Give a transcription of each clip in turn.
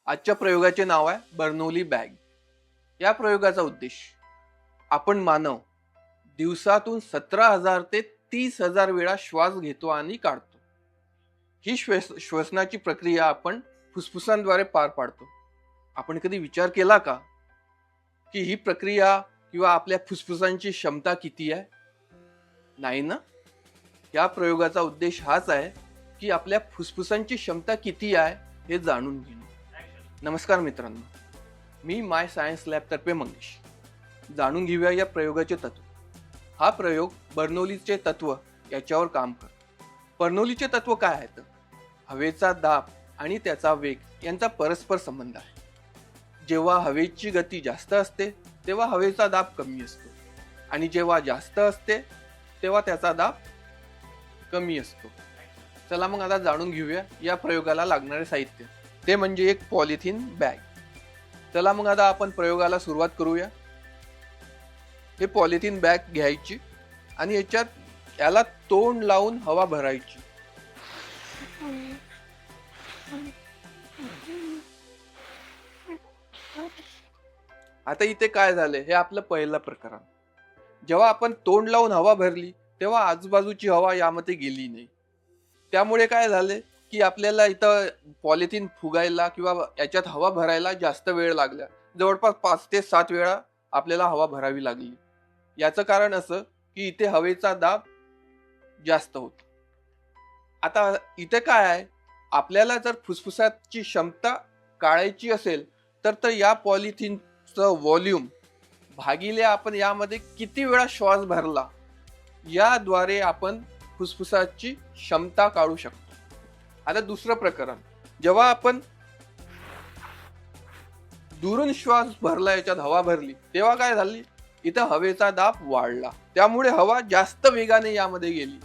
आजच्या प्रयोगाचे नाव आहे बर्नौली बॅग. या प्रयोगाचा उद्देश, आपण मानव दिवसातून 17,000 ते 30,000 वेळा श्वास घेतो आणि काढतो. ही श्वसनाची प्रक्रिया आपण फुफ्फुसांद्वारे पार पाडतो. आपण कधी विचार केला का की ही प्रक्रिया किंवा आपल्या फुफ्फुसांची क्षमता किती आहे? नाही ना. या प्रयोगाचा उद्देश हाच आहे की आपल्या फुफ्फुसांची क्षमता किती आहे हे जाणून घेणे. नमस्कार मित्रांनो, मी माय सायन्स लॅब तर्फे मंगेश. जाणून घेऊया या प्रयोगाचे तत्व. हा प्रयोग बर्नौलीचे तत्व याच्यावर काम करतो. बर्नौलीचे तत्व काय आहे तर हवेचा दाब आणि त्याचा वेग यांचा परस्पर संबंध आहे. जेव्हा हवेची गती जास्त असते तेव्हा हवेचा दाब कमी असतो आणि जेव्हा जास्त असते तेव्हा त्याचा दाब कमी असतो. चला मग आता जाणून घेऊया या प्रयोगाला लागणारे साहित्य. ते म्हणजे एक पॉलिथिन बॅग. चला मग आता आपण प्रयोगाला सुरुवात करूया. हे पॉलिथिन बॅग घ्यायची आणि याला तोंड लावून हवा भरायची. आता इथे काय झाले, हे आपलं पहिलं प्रकरण. जेव्हा आपण तोंड लावून हवा भरली तेव्हा आजूबाजूची हवा यामध्ये गेली नाही. त्यामुळे काय झाले की आपल्याला इथं पॉलिथिन फुगायला किंवा याच्यात हवा भरायला जास्त वेळ लागला. जवळपास 5 ते 7 वेळा आपल्याला हवा भरावी लागली. याचं कारण असं की इथे हवेचा दाब जास्त होता. आता इथे काय आहे, आपल्याला जर फुफ्फुसाची क्षमता काढायची असेल तर या पॉलिथिनचं व्हॉल्यूम भागिले आपण यामध्ये किती वेळा श्वास भरला याद्वारे आपण फुफ्फुसाची क्षमता काढू शकतो. आता दुसरं प्रकरण, जेव्हा आपण दुरून श्वास भरला, याच्यात हवा भरली, तेव्हा काय झाली, इथं हवेचा दाब वाढला. त्यामुळे हवा जास्त वेगाने यामध्ये गेली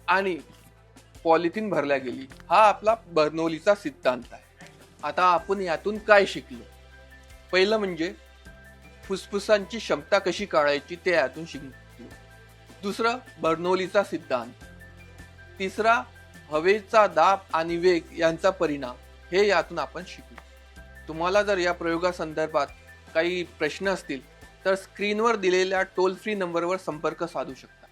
आणि पॉलिथिन भरल्या गेली. हा आपला बर्नौलीचा सिद्धांत आहे. आता आपण यातून काय शिकलो? पहिलं म्हणजे फुफ्फुसांची क्षमता कशी काढायची ते यातून शिकलो. दुसरं बर्नौलीचा सिद्धांत. तिसरा हवेचा दाब आणि वेग यांचा परिणाम, हे यातून आपण शिकलो. तुम्हाला जर या प्रयोगासंदर्भात काही प्रश्न असतील तर स्क्रीनवर दिलेल्या टोल फ्री नंबरवर संपर्क साधू शकता.